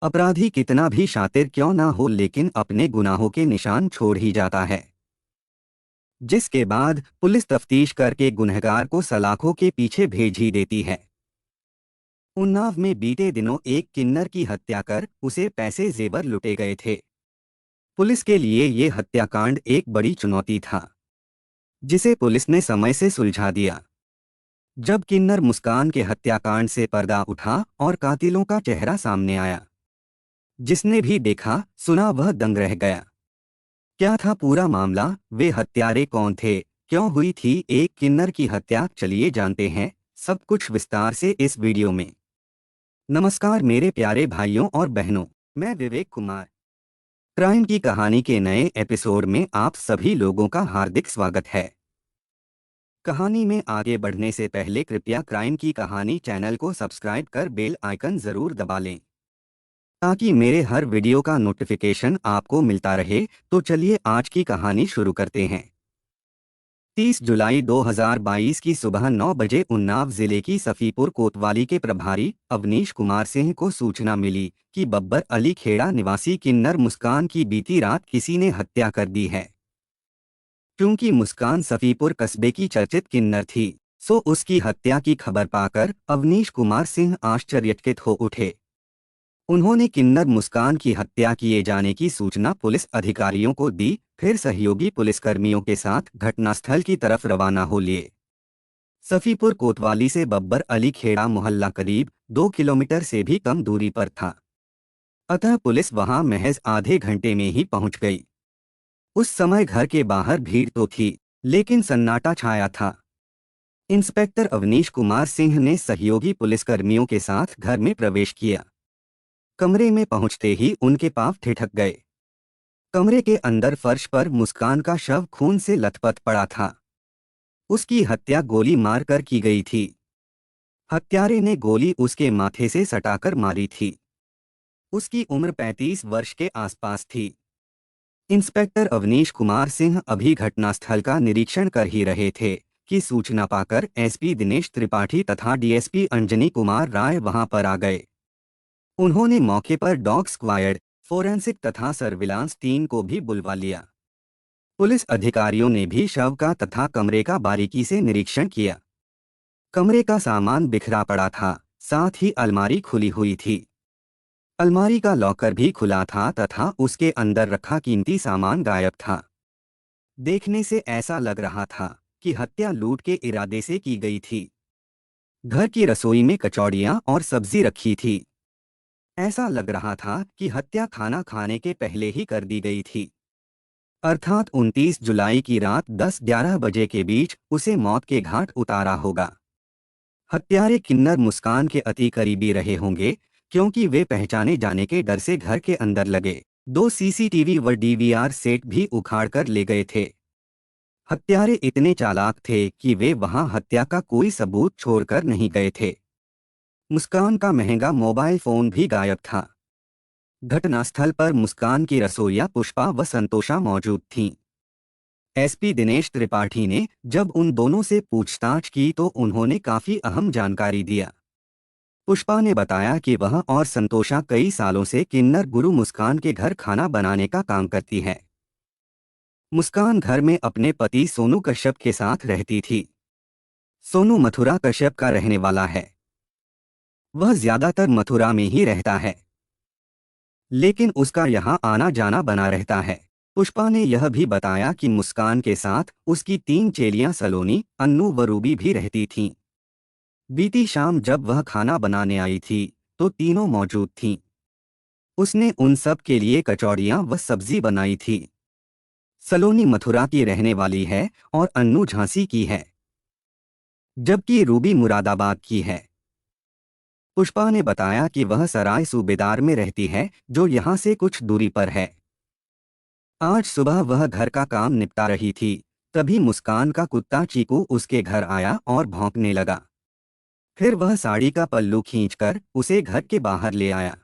अपराधी कितना भी शातिर क्यों ना हो, लेकिन अपने गुनाहों के निशान छोड़ ही जाता है। जिसके बाद पुलिस तफ्तीश करके गुनहगार को सलाखों के पीछे भेज ही देती है। उन्नाव में बीते दिनों एक किन्नर की हत्या कर उसे पैसे जेवर लुटे गए थे। पुलिस के लिए ये हत्याकांड एक बड़ी चुनौती था, जिसे पुलिस ने समय से सुलझा दिया। जब किन्नर मुस्कान के हत्याकांड से पर्दा उठा और कातिलों का चेहरा सामने आया, जिसने भी देखा सुना वह दंग रह गया। क्या था पूरा मामला, वे हत्यारे कौन थे, क्यों हुई थी एक किन्नर की हत्या, चलिए जानते हैं सब कुछ विस्तार से इस वीडियो में। नमस्कार मेरे प्यारे भाइयों और बहनों, मैं विवेक कुमार। क्राइम की कहानी के नए एपिसोड में आप सभी लोगों का हार्दिक स्वागत है। कहानी में आगे बढ़ने से पहले कृपया क्राइम की कहानी चैनल को सब्सक्राइब कर बेल आइकन जरूर दबा लें, ताकि मेरे हर वीडियो का नोटिफिकेशन आपको मिलता रहे। तो चलिए आज की कहानी शुरू करते हैं। 30 जुलाई 2022 की सुबह 9 बजे उन्नाव जिले की सफीपुर कोतवाली के प्रभारी अवनीश कुमार सिंह को सूचना मिली कि बब्बर अली खेड़ा निवासी किन्नर मुस्कान की बीती रात किसी ने हत्या कर दी है। क्योंकि मुस्कान सफीपुर कस्बे की चर्चित किन्नर थी, सो उसकी हत्या की खबर पाकर अवनीश कुमार सिंह आश्चर्यचकित हो उठे। उन्होंने किन्नर मुस्कान की हत्या किए जाने की सूचना पुलिस अधिकारियों को दी, फिर सहयोगी पुलिसकर्मियों के साथ घटनास्थल की तरफ रवाना हो लिए। सफीपुर कोतवाली से बब्बर अली खेड़ा मोहल्ला करीब 2 किलोमीटर से भी कम दूरी पर था, अतः पुलिस वहां महज आधे घंटे में ही पहुंच गई। उस समय घर के बाहर भीड़ तो थी, लेकिन सन्नाटा छाया था। इंस्पेक्टर अवनीश कुमार सिंह ने सहयोगी पुलिसकर्मियों के साथ घर में प्रवेश किया। कमरे में पहुंचते ही उनके पांव ठिठक गए। कमरे के अंदर फर्श पर मुस्कान का शव खून से लथपथ पड़ा था। उसकी हत्या गोली मारकर की गई थी। हत्यारे ने गोली उसके माथे से सटाकर मारी थी। उसकी उम्र 35 वर्ष के आसपास थी। इंस्पेक्टर अवनीश कुमार सिंह अभी घटनास्थल का निरीक्षण कर ही रहे थे कि सूचना पाकर एसपी दिनेश त्रिपाठी तथा डीएसपी अंजनी कुमार राय वहां पर आ गए। उन्होंने मौके पर डॉग स्क्वायड, फोरेंसिक तथा सर्विलांस टीम को भी बुलवा लिया। पुलिस अधिकारियों ने भी शव का तथा कमरे का बारीकी से निरीक्षण किया। कमरे का सामान बिखरा पड़ा था, साथ ही अलमारी खुली हुई थी। अलमारी का लॉकर भी खुला था तथा उसके अंदर रखा कीमती सामान गायब था। देखने से ऐसा लग रहा था कि हत्या लूट के इरादे से की गई थी। घर की रसोई में कचौड़ियां और सब्जी रखी थी। ऐसा लग रहा था कि हत्या खाना खाने के पहले ही कर दी गई थी, अर्थात 29 जुलाई की रात 10-11 बजे के बीच उसे मौत के घाट उतारा होगा। हत्यारे किन्नर मुस्कान के अति करीबी रहे होंगे, क्योंकि वे पहचाने जाने के डर से घर के अंदर लगे 2 सीसीटीवी व डीवीआर सेट भी उखाड़ कर ले गए थे। हत्यारे इतने चालाक थे कि वे वहां हत्या का कोई सबूत छोड़कर नहीं गए थे। मुस्कान का महंगा मोबाइल फोन भी गायब था। घटनास्थल पर मुस्कान की रसोइया पुष्पा व संतोषा मौजूद थीं। एसपी दिनेश त्रिपाठी ने जब उन दोनों से पूछताछ की तो उन्होंने काफी अहम जानकारी दिया। पुष्पा ने बताया कि वह और संतोषा कई सालों से किन्नर गुरु मुस्कान के घर खाना बनाने का काम करती है। मुस्कान घर में अपने पति सोनू कश्यप के साथ रहती थी। सोनू मथुरा कश्यप का रहने वाला है। वह ज्यादातर मथुरा में ही रहता है, लेकिन उसका यहाँ आना जाना बना रहता है। पुष्पा ने यह भी बताया कि मुस्कान के साथ उसकी 3 चेलियां सलोनी, अन्नू व रूबी भी रहती थीं। बीती शाम जब वह खाना बनाने आई थी तो तीनों मौजूद थीं। उसने उन सब के लिए कचौड़ियां व सब्जी बनाई थी। सलोनी मथुरा की रहने वाली है और अन्नू झांसी की है, जबकि रूबी मुरादाबाद की है। पुष्पा ने बताया कि वह सराय सूबेदार में रहती है, जो यहाँ से कुछ दूरी पर है। आज सुबह वह घर का काम निपटा रही थी, तभी मुस्कान का कुत्ता चीकू उसके घर आया और भौंकने लगा। फिर वह साड़ी का पल्लू खींचकर उसे घर के बाहर ले आया।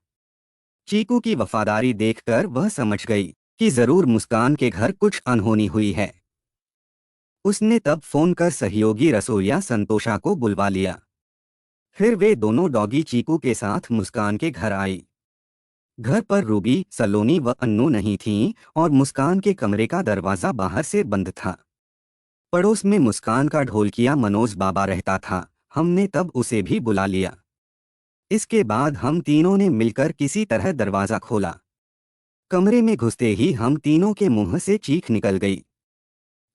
चीकू की वफादारी देखकर वह समझ गई कि जरूर मुस्कान के घर कुछ अनहोनी हुई है। उसने तब फोन कर सहयोगी रसोइया संतोषा को बुलवा लिया। फिर वे दोनों डॉगी चीकू के साथ मुस्कान के घर आई। घर पर रूबी, सलोनी व अन्नू नहीं थीं और मुस्कान के कमरे का दरवाज़ा बाहर से बंद था। पड़ोस में मुस्कान का ढोलकिया मनोज बाबा रहता था। हमने तब उसे भी बुला लिया। इसके बाद हम तीनों ने मिलकर किसी तरह दरवाज़ा खोला। कमरे में घुसते ही हम तीनों के मुंह से चीख निकल गई।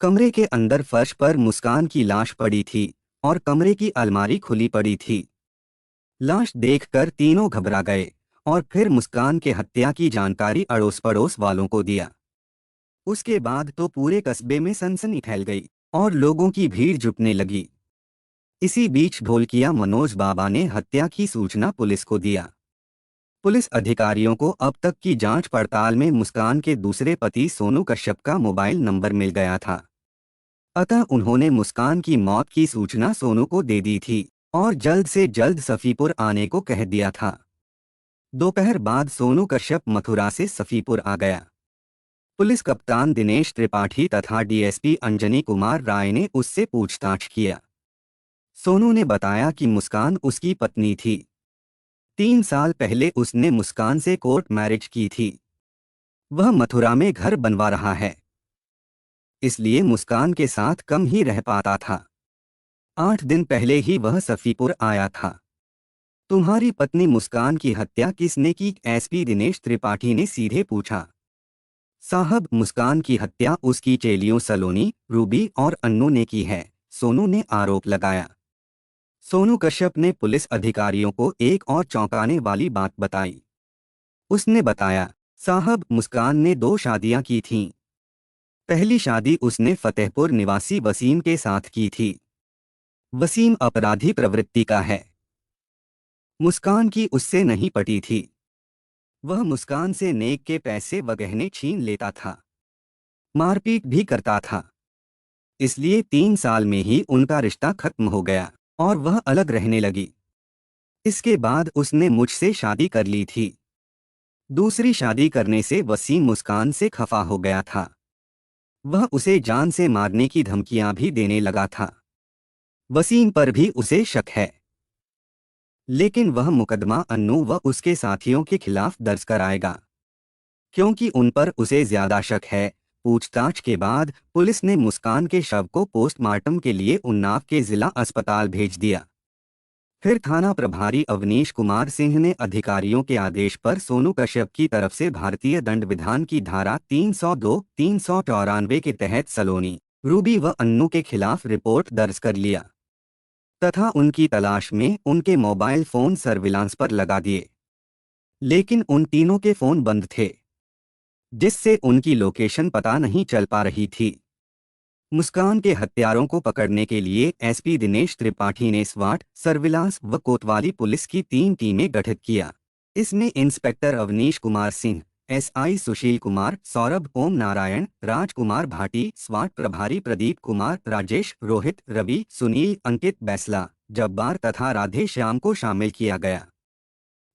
कमरे के अंदर फर्श पर मुस्कान की लाश पड़ी थी और कमरे की अलमारी खुली पड़ी थी। लाश देखकर तीनों घबरा गए और फिर मुस्कान के हत्या की जानकारी अड़ोस पड़ोस वालों को दिया। उसके बाद तो पूरे कस्बे में सनसनी फैल गई और लोगों की भीड़ जुटने लगी। इसी बीच ढोलकिया मनोज बाबा ने हत्या की सूचना पुलिस को दिया। पुलिस अधिकारियों को अब तक की जांच पड़ताल में मुस्कान के दूसरे पति सोनू कश्यप का मोबाइल नंबर मिल गया था। अतः उन्होंने मुस्कान की मौत की सूचना सोनू को दे दी थी और जल्द से जल्द सफीपुर आने को कह दिया था। दोपहर बाद सोनू कश्यप मथुरा से सफीपुर आ गया। पुलिस कप्तान दिनेश त्रिपाठी तथा डीएसपी अंजनी कुमार राय ने उससे पूछताछ किया। सोनू ने बताया कि मुस्कान उसकी पत्नी थी। 3 साल पहले उसने मुस्कान से कोर्ट मैरिज की थी। वह मथुरा में घर बनवा रहा है, इसलिए मुस्कान के साथ कम ही रह पाता था। 8 दिन पहले ही वह सफीपुर आया था। तुम्हारी पत्नी मुस्कान की हत्या किसने की? एसपी दिनेश त्रिपाठी ने सीधे पूछा। साहब, मुस्कान की हत्या उसकी चेलियों सलोनी, रूबी और अन्नू ने की है, सोनू ने आरोप लगाया। सोनू कश्यप ने पुलिस अधिकारियों को एक और चौंकाने वाली बात बताई। उसने बताया, साहब, मुस्कान ने 2 शादियां की थीं। पहली शादी उसने फतेहपुर निवासी वसीम के साथ की थी। वसीम अपराधी प्रवृत्ति का है। मुस्कान की उससे नहीं पटी थी। वह मुस्कान से नेक के पैसे व गहने छीन लेता था, मारपीट भी करता था। इसलिए 3 साल में ही उनका रिश्ता खत्म हो गया और वह अलग रहने लगी। इसके बाद उसने मुझसे शादी कर ली थी। दूसरी शादी करने से वसीम मुस्कान से खफा हो गया था। वह उसे जान से मारने की धमकियां भी देने लगा था। वसीम पर भी उसे शक है, लेकिन वह मुकदमा अन्नू व उसके साथियों के खिलाफ दर्ज कराएगा, क्योंकि उन पर उसे ज्यादा शक है। पूछताछ के बाद पुलिस ने मुस्कान के शव को पोस्टमार्टम के लिए उन्नाव के जिला अस्पताल भेज दिया। फिर थाना प्रभारी अवनीश कुमार सिंह ने अधिकारियों के आदेश पर सोनू कश्यप की तरफ से भारतीय दंड विधान की धारा 302, 394 के तहत सलोनी, रूबी व अन्नू के खिलाफ रिपोर्ट दर्ज कर लिया तथा उनकी तलाश में उनके मोबाइल फोन सर्विलांस पर लगा दिए। लेकिन उन तीनों के फोन बंद थे, जिससे उनकी लोकेशन पता नहीं चल पा रही थी। मुस्कान के हत्यारों को पकड़ने के लिए एसपी दिनेश त्रिपाठी ने स्वाट, सर्विलांस व कोतवाली पुलिस की 3 टीमें गठित किया। इसमें इंस्पेक्टर अवनीश कुमार सिंह, एसआई सुशील कुमार, सौरभ ओम नारायण, राजकुमार भाटी, स्वाट प्रभारी प्रदीप कुमार, राजेश, रोहित, रवि, सुनील, अंकित बैसला, जब्बार तथा राधे श्याम को शामिल किया गया।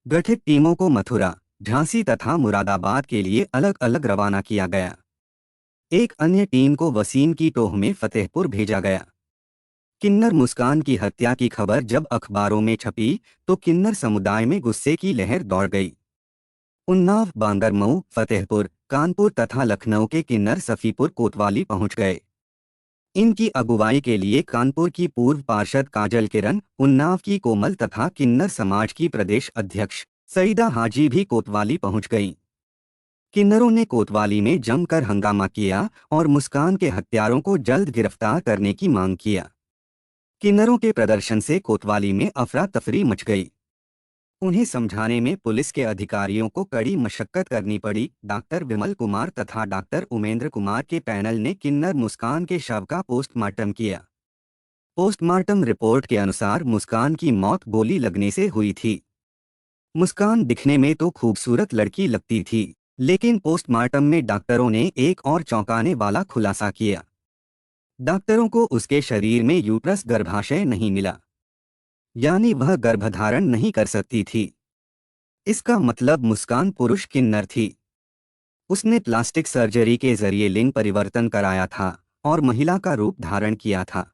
गठित टीमों को मथुरा, झांसी तथा मुरादाबाद के लिए अलग अलग रवाना किया गया। एक अन्य टीम को वसीम की टोह में फतेहपुर भेजा गया। किन्नर मुस्कान की हत्या की खबर जब अखबारों में छपी तो किन्नर समुदाय में गुस्से की लहर दौड़ गई। उन्नाव, बांगरमऊ, फतेहपुर, कानपुर तथा लखनऊ के किन्नर सफीपुर कोतवाली पहुंच गए। इनकी अगुवाई के लिए कानपुर की पूर्व पार्षद काजल किरण, उन्नाव की कोमल तथा किन्नर समाज की प्रदेश अध्यक्ष सईदा हाजी भी कोतवाली पहुंच गईं। किन्नरों ने कोतवाली में जमकर हंगामा किया और मुस्कान के हत्यारों को जल्द गिरफ्तार करने की मांग किया। किन्नरों के प्रदर्शन से कोतवाली में अफरा तफरी मच गई। उन्हें समझाने में पुलिस के अधिकारियों को कड़ी मशक्कत करनी पड़ी। डॉक्टर विमल कुमार तथा डॉक्टर उमेंद्र कुमार के पैनल ने किन्नर मुस्कान के शव का पोस्टमार्टम किया। पोस्टमार्टम रिपोर्ट के अनुसार मुस्कान की मौत गोली लगने से हुई थी। मुस्कान दिखने में तो खूबसूरत लड़की लगती थी, लेकिन पोस्टमार्टम में डॉक्टरों ने एक और चौंकाने वाला खुलासा किया। डॉक्टरों को उसके शरीर में यूट्रस गर्भाशय नहीं मिला, यानी वह गर्भधारण नहीं कर सकती थी। इसका मतलब मुस्कान पुरुष किन्नर थी। उसने प्लास्टिक सर्जरी के जरिए लिंग परिवर्तन कराया था और महिला का रूप धारण किया था।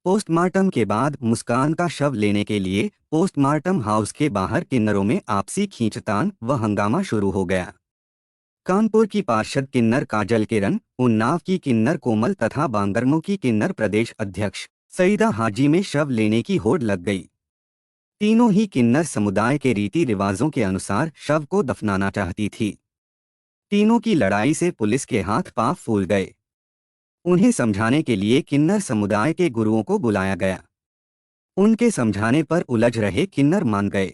पोस्टमार्टम के बाद मुस्कान का शव लेने के लिए पोस्टमार्टम हाउस के बाहर किन्नरों में आपसी खींचतान व हंगामा शुरू हो गया। कानपुर की पार्षद किन्नर काजल किरण, उन्नाव की किन्नर कोमल तथा बांगरमो की किन्नर प्रदेश अध्यक्ष सईदा हाजी में शव लेने की होड़ लग गई। तीनों ही किन्नर समुदाय के रीति रिवाजों के अनुसार शव को दफनाना चाहती थी। तीनों की लड़ाई से पुलिस के हाथ पांव फूल गए। उन्हें समझाने के लिए किन्नर समुदाय के गुरुओं को बुलाया गया। उनके समझाने पर उलझ रहे किन्नर मान गए।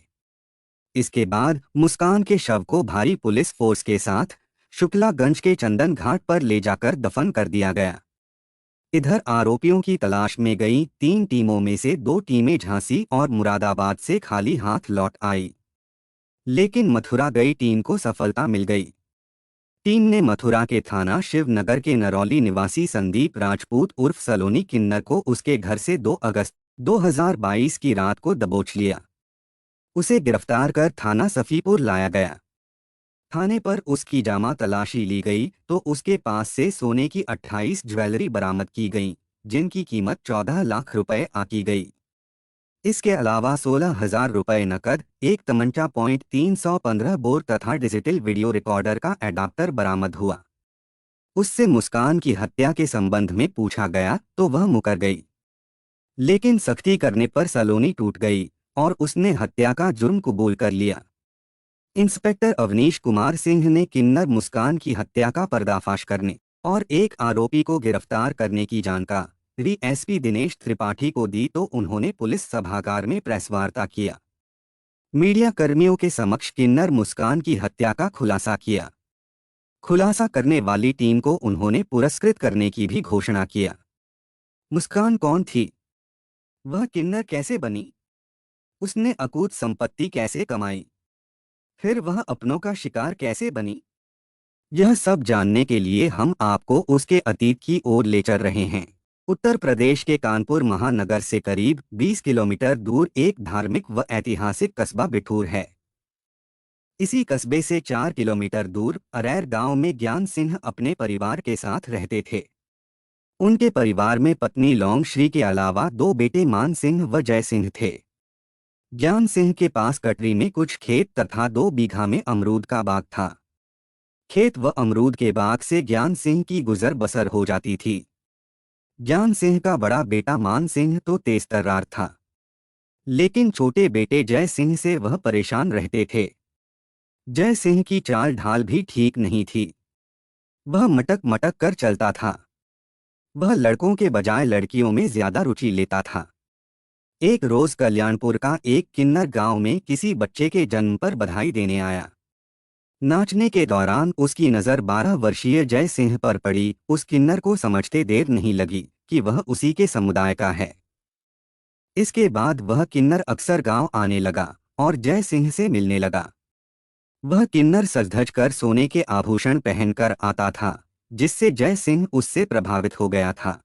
इसके बाद मुस्कान के शव को भारी पुलिस फोर्स के साथ शुक्लागंज के चंदन घाट पर ले जाकर दफन कर दिया गया। इधर आरोपियों की तलाश में गई 3 टीमों में से 2 टीमें झांसी और मुरादाबाद से खाली हाथ लौट आई, लेकिन मथुरा गई टीम को सफलता मिल गई। टीम ने मथुरा के थाना शिवनगर के नरौली निवासी संदीप राजपूत उर्फ सलोनी किन्नर को उसके घर से 2 अगस्त 2022 की रात को दबोच लिया। उसे गिरफ्तार कर थाना सफीपुर लाया गया। थाने पर उसकी जामा तलाशी ली गई तो उसके पास से सोने की 28 ज्वेलरी बरामद की गई, जिनकी कीमत 14 लाख रुपए आकी गई। इसके अलावा 16,000 रुपए नकद, एक तमंचा .315 बोर तथा डिजिटल वीडियो रिकॉर्डर का एडाप्टर बरामद हुआ। उससे मुस्कान की हत्या के संबंध में पूछा गया तो वह मुकर गई, लेकिन सख्ती करने पर सलोनी टूट गई और उसने हत्या का जुर्म कबूल कर लिया। इंस्पेक्टर अवनीश कुमार सिंह ने किन्नर मुस्कान की हत्या का पर्दाफाश करने और एक आरोपी को गिरफ्तार करने की जानकारी एसपी दिनेश त्रिपाठी को दी तो उन्होंने पुलिस सभागार में प्रेस वार्ता किया। मीडिया कर्मियों के समक्ष किन्नर मुस्कान की हत्या का खुलासा किया। खुलासा करने वाली टीम को उन्होंने पुरस्कृत करने की भी घोषणा किया। मुस्कान कौन थी? वह किन्नर कैसे बनी? उसने अकूत संपत्ति कैसे कमाई? फिर वह अपनों का शिकार कैसे बनी? यह सब जानने के लिए हम आपको उसके अतीत की ओर ले चल रहे हैं। उत्तर प्रदेश के कानपुर महानगर से करीब 20 किलोमीटर दूर एक धार्मिक व ऐतिहासिक कस्बा बिठूर है। इसी कस्बे से 4 किलोमीटर दूर अरैर गांव में ज्ञान सिंह अपने परिवार के साथ रहते थे। उनके परिवार में पत्नी लौंग श्री के अलावा 2 बेटे मान सिंह व जय सिंह थे। ज्ञान सिंह के पास कटरी में कुछ खेत तथा 2 बीघा में अमरूद का बाग था। खेत व अमरूद के बाग से ज्ञान सिंह की गुजर बसर हो जाती थी। ज्ञान सिंह का बड़ा बेटा मान सिंह तो तेज तर्रार था, लेकिन छोटे बेटे जय सिंह से वह परेशान रहते थे। जय सिंह की चाल ढाल भी ठीक नहीं थी। वह मटक मटक कर चलता था। वह लड़कों के बजाय लड़कियों में ज्यादा रुचि लेता था। एक रोज कल्याणपुर का एक किन्नर गांव में किसी बच्चे के जन्म पर बधाई देने आया। नाचने के दौरान उसकी नज़र 12 वर्षीय जय सिंह पर पड़ी। उस किन्नर को समझते देर नहीं लगी कि वह उसी के समुदाय का है। इसके बाद वह किन्नर अक्सर गांव आने लगा और जय सिंह से मिलने लगा। वह किन्नर सज-धज कर सोने के आभूषण पहनकर आता था, जिससे जय सिंह उससे प्रभावित हो गया था।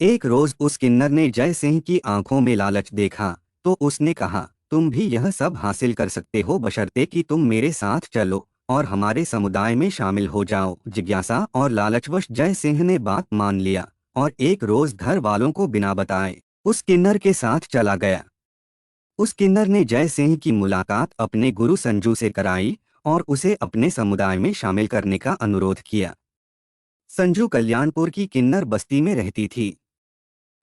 एक रोज उस किन्नर ने जय सिंह की आंखों में लालच देखा तो उसने कहा, तुम भी यह सब हासिल कर सकते हो बशर्ते कि तुम मेरे साथ चलो और हमारे समुदाय में शामिल हो जाओ। जिज्ञासा और लालचवश जय सिंह ने बात मान लिया और एक रोज घर वालों को बिना बताए उस किन्नर के साथ चला गया। उस किन्नर ने जय सिंह की मुलाकात अपने गुरु संजू से कराई और उसे अपने समुदाय में शामिल करने का अनुरोध किया। संजू कल्याणपुर की किन्नर बस्ती में रहती थी।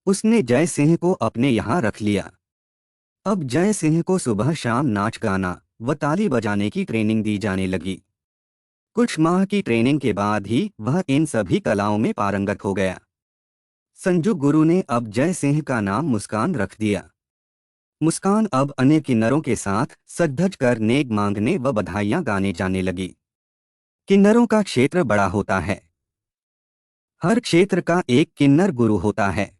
उसने जय सिंह को अपने यहाँ रख लिया। अब जय सिंह को सुबह शाम नाच गाना व ताली बजाने की ट्रेनिंग दी जाने लगी। कुछ माह की ट्रेनिंग के बाद ही वह इन सभी कलाओं में पारंगत हो गया। संजू गुरु ने अब जय सिंह का नाम मुस्कान रख दिया। मुस्कान अब अन्य किन्नरों के साथ सज-धज कर नेक मांगने व बधाइयां गाने जाने लगी। किन्नरों का क्षेत्र बड़ा होता है। हर क्षेत्र का एक किन्नर गुरु होता है।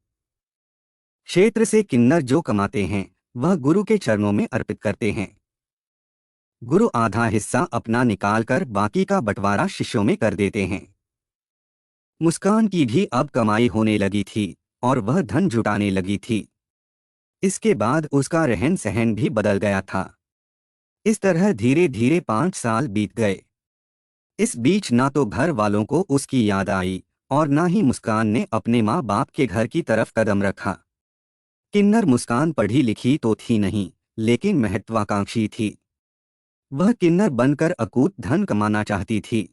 क्षेत्र से किन्नर जो कमाते हैं वह गुरु के चरणों में अर्पित करते हैं। गुरु आधा हिस्सा अपना निकालकर बाकी का बंटवारा शिष्यों में कर देते हैं। मुस्कान की भी अब कमाई होने लगी थी और वह धन जुटाने लगी थी। इसके बाद उसका रहन सहन भी बदल गया था। इस तरह धीरे धीरे 5 साल बीत गए। इस बीच ना तो घर वालों को उसकी याद आई और ना ही मुस्कान ने अपने माँ बाप के घर की तरफ कदम रखा। किन्नर मुस्कान पढ़ी लिखी तो थी नहीं, लेकिन महत्वाकांक्षी थी। वह किन्नर बनकर अकूत धन कमाना चाहती थी।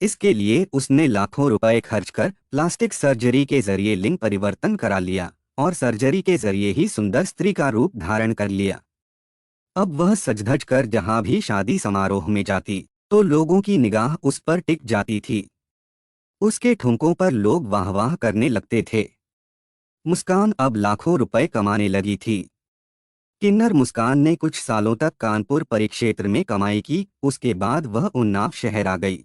इसके लिए उसने लाखों रुपए खर्च कर प्लास्टिक सर्जरी के जरिए लिंग परिवर्तन करा लिया और सर्जरी के जरिए ही सुंदर स्त्री का रूप धारण कर लिया। अब वह सज-धज कर जहां भी शादी समारोह में जाती, तो लोगों की निगाह उस पर टिक जाती थी। उसके ठुमकों पर लोग वाह वाह करने लगते थे। मुस्कान अब लाखों रुपए कमाने लगी थी। किन्नर मुस्कान ने कुछ सालों तक कानपुर परिक्षेत्र में कमाई की, उसके बाद वह उन्नाव शहर आ गई।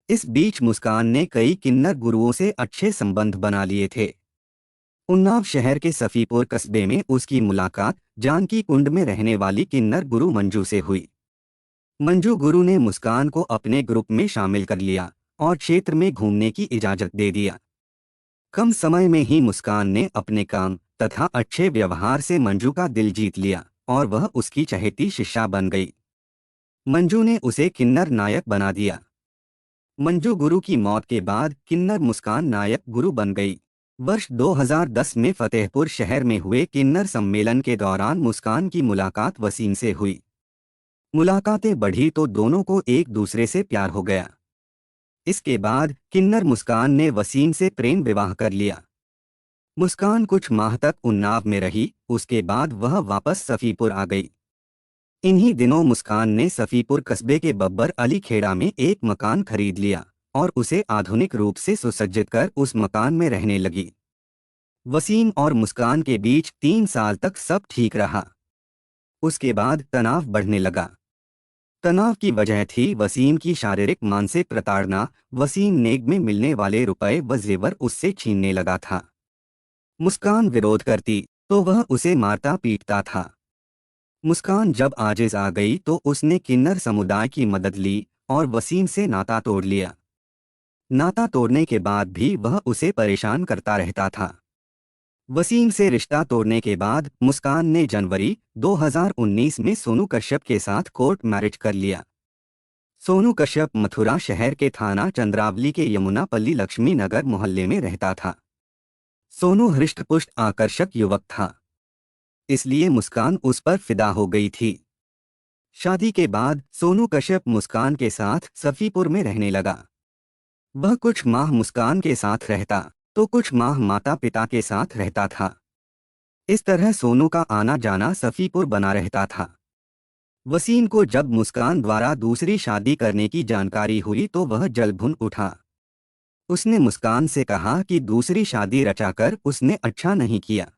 इस बीच मुस्कान ने कई किन्नर गुरुओं से अच्छे संबंध बना लिए थे। उन्नाव शहर के सफीपुर कस्बे में उसकी मुलाकात जानकी कुंड में रहने वाली किन्नर गुरु मंजू से हुई। मंजू गुरु ने मुस्कान को अपने ग्रुप में शामिल कर लिया और क्षेत्र में घूमने की इजाजत दे दिया। कम समय में ही मुस्कान ने अपने काम तथा अच्छे व्यवहार से मंजू का दिल जीत लिया और वह उसकी चहेती शिष्या बन गई। मंजू ने उसे किन्नर नायक बना दिया। मंजू गुरु की मौत के बाद किन्नर मुस्कान नायक गुरु बन गई। वर्ष 2010 में फतेहपुर शहर में हुए किन्नर सम्मेलन के दौरान मुस्कान की मुलाकात वसीम से हुई। मुलाकातें बढ़ी तो दोनों को एक दूसरे से प्यार हो गया। इसके बाद किन्नर मुस्कान ने वसीम से प्रेम विवाह कर लिया। मुस्कान कुछ माह तक उन्नाव में रही, उसके बाद वह वापस सफीपुर आ गई। इन्हीं दिनों मुस्कान ने सफीपुर कस्बे के बब्बर अली खेड़ा में एक मकान खरीद लिया और उसे आधुनिक रूप से सुसज्जित कर उस मकान में रहने लगी। वसीम और मुस्कान के बीच 3 साल तक सब ठीक रहा। उसके बाद तनाव बढ़ने लगा। तनाव की वजह थी वसीम की शारीरिक मानसिक प्रताड़ना। वसीम नेग में मिलने वाले रुपए व जेवर उससे छीनने लगा था। मुस्कान विरोध करती तो वह उसे मारता पीटता था। मुस्कान जब आजिज आ गई तो उसने किन्नर समुदाय की मदद ली और वसीम से नाता तोड़ लिया। नाता तोड़ने के बाद भी वह उसे परेशान करता रहता था। वसीम से रिश्ता तोड़ने के बाद मुस्कान ने जनवरी 2019 में सोनू कश्यप के साथ कोर्ट मैरिज कर लिया। सोनू कश्यप मथुरा शहर के थाना चंद्रावली के यमुनापल्ली लक्ष्मी नगर मोहल्ले में रहता था। सोनू हृष्टपुष्ट आकर्षक युवक था, इसलिए मुस्कान उस पर फिदा हो गई थी। शादी के बाद सोनू कश्यप मुस्कान के साथ सफीपुर में रहने लगा। वह कुछ माह मुस्कान के साथ रहता तो कुछ माह माता पिता के साथ रहता था। इस तरह सोनू का आना जाना सफीपुर बना रहता था। वसीम को जब मुस्कान द्वारा दूसरी शादी करने की जानकारी हुई तो वह जल भुन उठा। उसने मुस्कान से कहा कि दूसरी शादी रचाकर उसने अच्छा नहीं किया।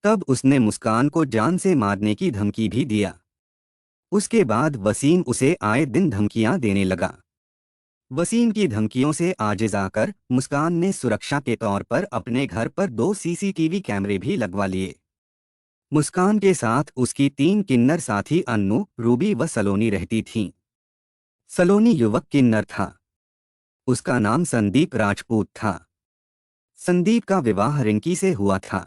तब उसने मुस्कान को जान से मारने की धमकी भी दिया। उसके बाद वसीम उसे आए दिन धमकियां देने लगा। वसीम की धमकियों से आजिज आकर मुस्कान ने सुरक्षा के तौर पर अपने घर पर 2 सीसीटीवी कैमरे भी लगवा लिए। मुस्कान के साथ उसकी 3 किन्नर साथी अन्नू, रूबी व सलोनी रहती थीं। सलोनी युवक किन्नर था। उसका नाम संदीप राजपूत था। संदीप का विवाह रिंकी से हुआ था।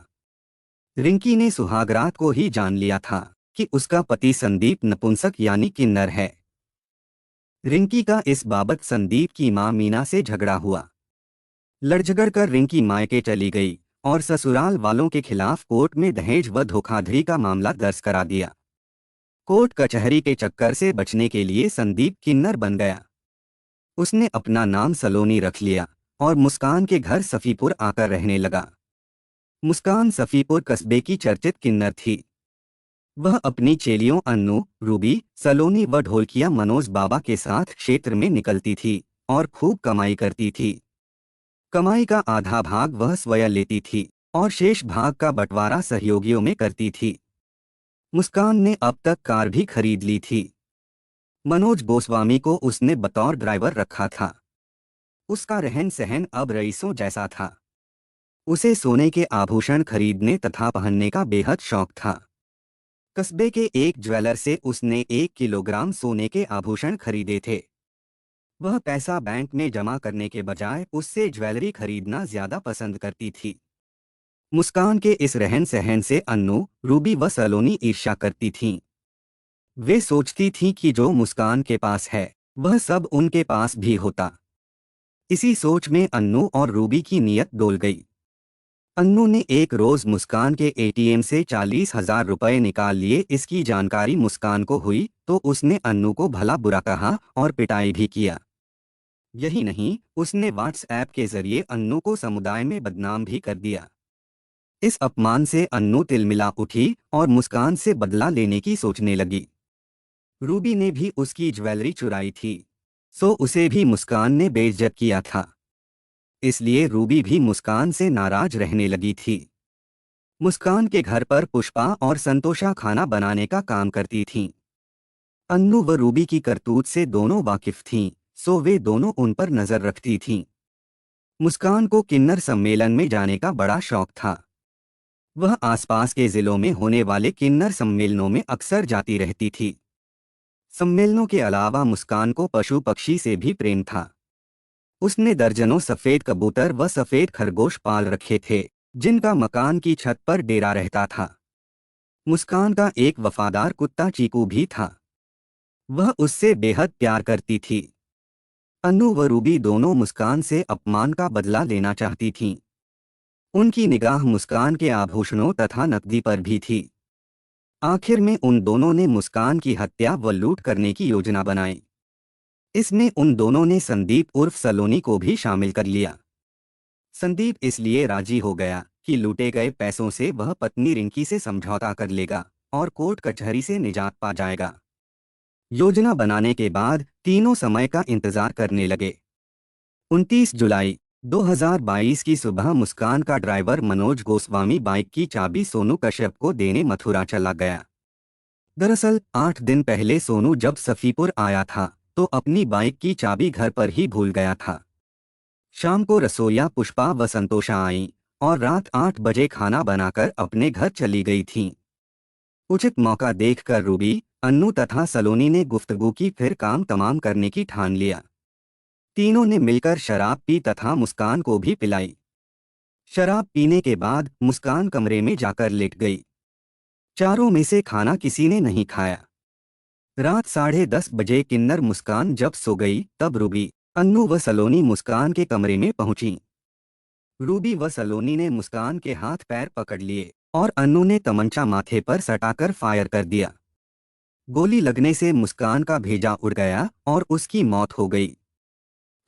रिंकी ने सुहागरात को ही जान लिया था कि उसका पति संदीप नपुंसक यानी किन्नर है। रिंकी का इस बाबत संदीप की मां मीना से झगड़ा हुआ। लड़झगड़ कर रिंकी मायके चली गई और ससुराल वालों के खिलाफ कोर्ट में दहेज व धोखाधड़ी का मामला दर्ज करा दिया। कोर्ट कचहरी के चक्कर से बचने के लिए संदीप किन्नर बन गया। उसने अपना नाम सलोनी रख लिया और मुस्कान के घर सफीपुर आकर रहने लगा। मुस्कान सफीपुर कस्बे की चर्चित किन्नर थी। वह अपनी चेलियों अन्नू, रूबी, सलोनी व ढोलकिया मनोज बाबा के साथ क्षेत्र में निकलती थी और खूब कमाई करती थी। कमाई का आधा भाग वह स्वयं लेती थी और शेष भाग का बंटवारा सहयोगियों में करती थी। मुस्कान ने अब तक कार भी खरीद ली थी। मनोज गोस्वामी को उसने बतौर ड्राइवर रखा था। उसका रहन सहन अब रईसों जैसा था। उसे सोने के आभूषण खरीदने तथा पहनने का बेहद शौक था। कस्बे के एक ज्वेलर से उसने 1 किलोग्राम सोने के आभूषण खरीदे थे। वह पैसा बैंक में जमा करने के बजाय उससे ज्वेलरी खरीदना ज्यादा पसंद करती थी। मुस्कान के इस रहन सहन से अन्नू, रूबी व सलोनी ईर्ष्या करती थीं। वे सोचती थीं कि जो मुस्कान के पास है वह सब उनके पास भी होता। इसी सोच में अन्नू और रूबी की नीयत डोल गई। अन्नू ने एक रोज मुस्कान के एटीएम से 40,000 रुपए निकाल लिए। इसकी जानकारी मुस्कान को हुई तो उसने अन्नू को भला बुरा कहा और पिटाई भी किया। यही नहीं, उसने व्हाट्सएप के जरिए अन्नू को समुदाय में बदनाम भी कर दिया। इस अपमान से अन्नू तिलमिला उठी और मुस्कान से बदला लेने की सोचने लगी। रूबी ने भी उसकी ज्वेलरी चुराई थी, सो उसे भी मुस्कान ने बेइज्जत किया था। इसलिए रूबी भी मुस्कान से नाराज रहने लगी थी। मुस्कान के घर पर पुष्पा और संतोषा खाना बनाने का काम करती थीं। अन्नू व रूबी की करतूत से दोनों वाकिफ थीं, सो वे दोनों उन पर नजर रखती थीं। मुस्कान को किन्नर सम्मेलन में जाने का बड़ा शौक था। वह आसपास के जिलों में होने वाले किन्नर सम्मेलनों में अक्सर जाती रहती थी। सम्मेलनों के अलावा मुस्कान को पशु पक्षी से भी प्रेम था। उसने दर्जनों सफेद कबूतर व सफेद खरगोश पाल रखे थे, जिनका मकान की छत पर डेरा रहता था। मुस्कान का एक वफादार कुत्ता चीकू भी था। वह उससे बेहद प्यार करती थी। अन्नू व रूबी दोनों मुस्कान से अपमान का बदला लेना चाहती थीं। उनकी निगाह मुस्कान के आभूषणों तथा नकदी पर भी थी। आखिर में उन दोनों ने मुस्कान की हत्या व लूट करने की योजना बनाई। इसमें उन दोनों ने संदीप उर्फ सलोनी को भी शामिल कर लिया। संदीप इसलिए राजी हो गया कि लूटे गए पैसों से वह पत्नी रिंकी से समझौता कर लेगा और कोर्ट कचहरी से निजात पा जाएगा। योजना बनाने के बाद तीनों समय का इंतजार करने लगे। 29 जुलाई 2022 की सुबह मुस्कान का ड्राइवर मनोज गोस्वामी बाइक की चाबी सोनू कश्यप को देने मथुरा चला गया। दरअसल 8 दिन पहले सोनू जब सफीपुर आया था तो अपनी बाइक की चाबी घर पर ही भूल गया था। शाम को रसोइया पुष्पा व संतोषा आईं और रात 8 बजे खाना बनाकर अपने घर चली गई थीं। उचित मौका देखकर रूबी, अन्नू तथा सलोनी ने गुफ्तगू की, फिर काम तमाम करने की ठान लिया। तीनों ने मिलकर शराब पी तथा मुस्कान को भी पिलाई। शराब पीने के बाद मुस्कान कमरे में जाकर लेट गई। चारों में से खाना किसी ने नहीं खाया। रात 10:30 बजे किन्नर मुस्कान जब सो गई तब रूबी, अन्नू व सलोनी मुस्कान के कमरे में पहुंची। रूबी व सलोनी ने मुस्कान के हाथ पैर पकड़ लिए और अन्नू ने तमंचा माथे पर सटाकर फायर कर दिया। गोली लगने से मुस्कान का भेजा उड़ गया और उसकी मौत हो गई।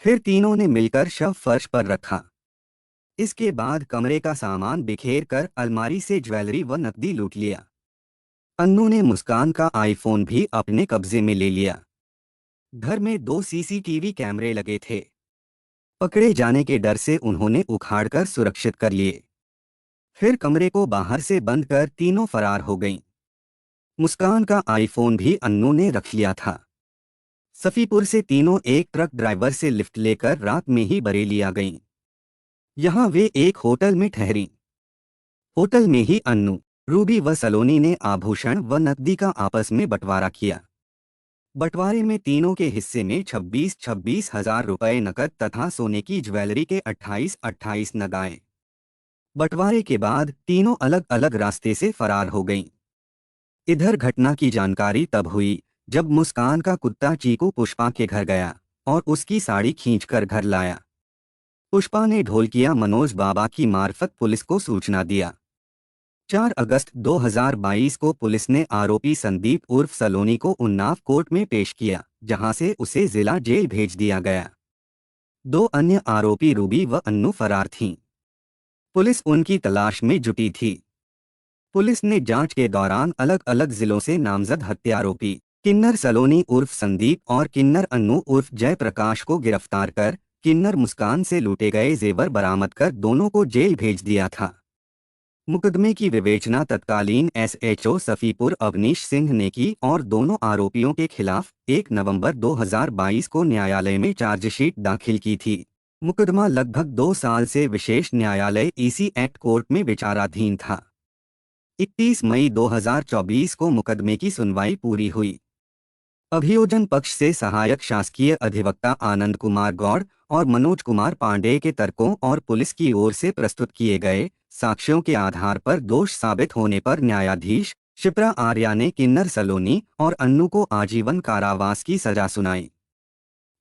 फिर तीनों ने मिलकर शव फर्श पर रखा। इसके बाद कमरे का सामान बिखेर कर अलमारी से ज्वेलरी व नकदी लूट लिया। अन्नू ने मुस्कान का आईफोन भी अपने कब्जे में ले लिया। घर में 2 सीसीटीवी कैमरे लगे थे। पकड़े जाने के डर से उन्होंने उखाड़कर सुरक्षित कर लिए। फिर कमरे को बाहर से बंद कर तीनों फरार हो गईं। मुस्कान का आईफोन भी अन्नू ने रख लिया था। सफीपुर से तीनों एक ट्रक ड्राइवर से लिफ्ट लेकर रात में ही बरेली आ गईं। यहाँ वे एक होटल में ठहरीं। होटल में ही अन्नू, रूबी व सलोनी ने आभूषण व नकदी का आपस में बंटवारा किया। बंटवारे में तीनों के हिस्से में 26 हजार रुपए नकद तथा सोने की ज्वेलरी के 28 नग आए। बंटवारे के बाद तीनों अलग अलग रास्ते से फरार हो गईं। इधर घटना की जानकारी तब हुई जब मुस्कान का कुत्ता चीकू पुष्पा के घर गया और उसकी साड़ी खींचकर घर लाया। पुष्पा ने ढोलकिया मनोज बाबा की मार्फत पुलिस को सूचना दिया। 4 अगस्त 2022 को पुलिस ने आरोपी संदीप उर्फ सलोनी को उन्नाव कोर्ट में पेश किया, जहां से उसे जिला जेल भेज दिया गया। 2 अन्य आरोपी रूबी व अन्नू फरार थीं। पुलिस उनकी तलाश में जुटी थी। पुलिस ने जांच के दौरान अलग अलग जिलों से नामजद हत्यारोपी किन्नर सलोनी उर्फ संदीप और किन्नर अन्नू उर्फ जयप्रकाश को गिरफ्तार कर किन्नर मुस्कान से लूटे गए जेवर बरामद कर दोनों को जेल भेज दिया था। मुकदमे की विवेचना तत्कालीन एसएचओ सफीपुर अवनीश सिंह ने की और दोनों आरोपियों के खिलाफ 1 नवंबर 2022 को न्यायालय में चार्जशीट दाखिल की थी। मुकदमा लगभग 2 साल से विशेष न्यायालय ईसी एक्ट कोर्ट में विचाराधीन था। 31 मई 2024 को मुकदमे की सुनवाई पूरी हुई। अभियोजन पक्ष से सहायक शासकीय अधिवक्ता आनंद कुमार गौड़ और मनोज कुमार पांडेय के तर्कों और पुलिस की ओर से प्रस्तुत किए गए साक्ष्यों के आधार पर दोष साबित होने पर न्यायाधीश शिप्रा आर्या ने किन्नर सलोनी और अन्नू को आजीवन कारावास की सजा सुनाई।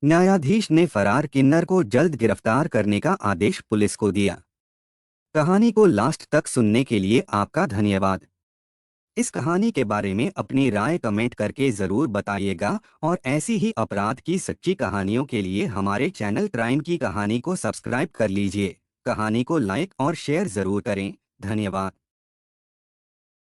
न्यायाधीश ने फरार किन्नर को जल्द गिरफ्तार करने का आदेश पुलिस को दिया। कहानी को लास्ट तक सुनने के लिए आपका धन्यवाद। इस कहानी के बारे में अपनी राय कमेंट करके ज़रूर बताइएगा और ऐसी ही अपराध की सच्ची कहानियों के लिए हमारे चैनल क्राइम की कहानी को सब्सक्राइब कर लीजिए। कहानी को लाइक और शेयर ज़रूर करें। धन्यवाद।